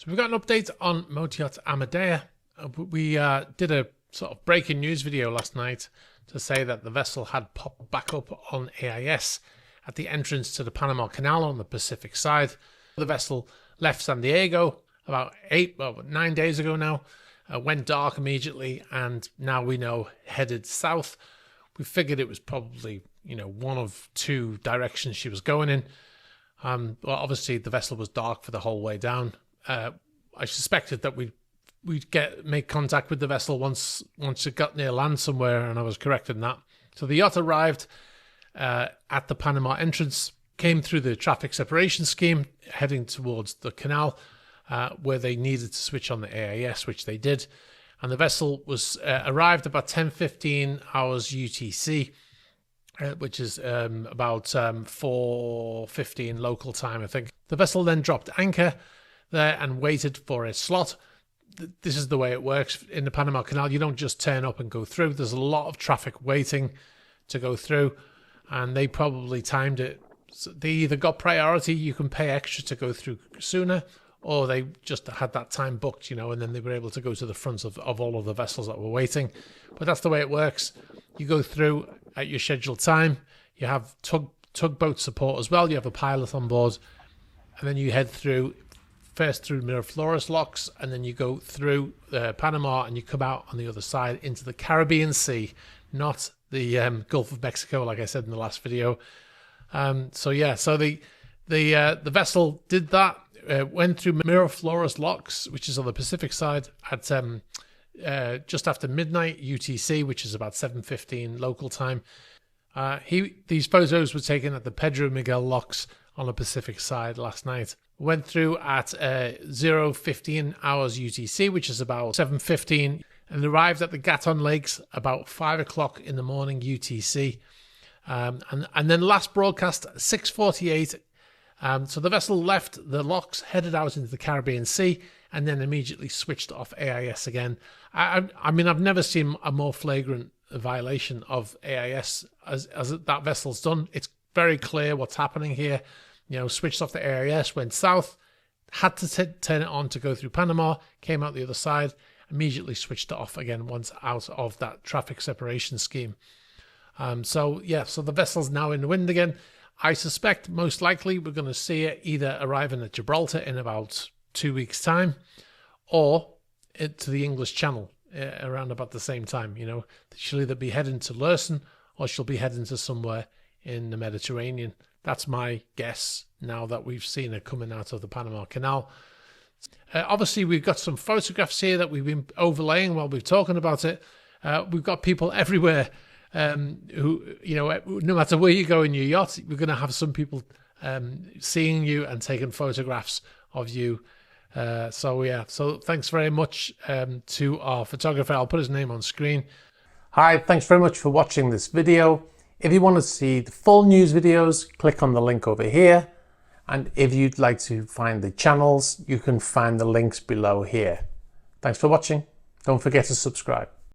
So we've got an update on motor yacht Amadea. We did a sort of breaking news video last night to say that the vessel had popped back up on AIS at the entrance to the Panama Canal on the Pacific side. The vessel left San Diego about 9 days ago now, went dark immediately, and now we know headed south. We figured it was probably, one of two directions she was going in. Well, obviously the vessel was dark for the whole way down. I suspected that we'd make contact with the vessel once it got near land somewhere, and I was correct in that. So the yacht arrived at the Panama entrance, came through the traffic separation scheme, heading towards the canal, where they needed to switch on the AIS, which they did. And the vessel was arrived about 10:15 hours UTC, which is about 4:15 local time, I think. The vessel then dropped anchor there and waited for a slot. This is the way it works in the Panama Canal. You don't just turn up and go through. There's a lot of traffic waiting to go through, and they probably timed it. So they either got priority, you can pay extra to go through sooner, or they just had that time booked, and then they were able to go to the front of all of the vessels that were waiting. But that's the way it works. You go through at your scheduled time. You have tugboat support as well. You have a pilot on board, and then you head first through Miraflores locks, and then you go through Panama, and you come out on the other side into the Caribbean Sea, not the Gulf of Mexico, like I said in the last video. So the vessel did that, went through Miraflores locks, which is on the Pacific side, at just after midnight UTC, which is about 7:15 local time. These photos were taken at the Pedro Miguel locks on the Pacific side last night. Went through at 0:15 hours UTC, which is about 7:15, and arrived at the Gatun Lakes about 5 o'clock in the morning UTC. And then last broadcast 6:48. So the vessel left the locks, headed out into the Caribbean Sea, and then immediately switched off AIS again. I mean, I've never seen a more flagrant violation of AIS as that vessel's done. It's very clear what's happening here. Switched off the AIS, went south, had to turn it on to go through Panama, came out the other side, immediately switched it off again once out of that traffic separation scheme. So the vessel's now in the wind again. I suspect most likely we're going to see it either arriving at Gibraltar in about 2 weeks' time, or to the English Channel around about the same time. She'll either be heading to Lursen, or she'll be heading to somewhere in the Mediterranean. That's my guess now that we've seen her coming out of the Panama Canal. Obviously, we've got some photographs here that we've been overlaying while we're talking about it. We've got people everywhere who, no matter where you go in your yacht, we're going to have some people seeing you and taking photographs of you. So thanks very much to our photographer. I'll put his name on screen. Hi, thanks very much for watching this video. If you want to see the full news videos, click on the link over here. And if you'd like to find the channels, you can find the links below here. Thanks for watching. Don't forget to subscribe.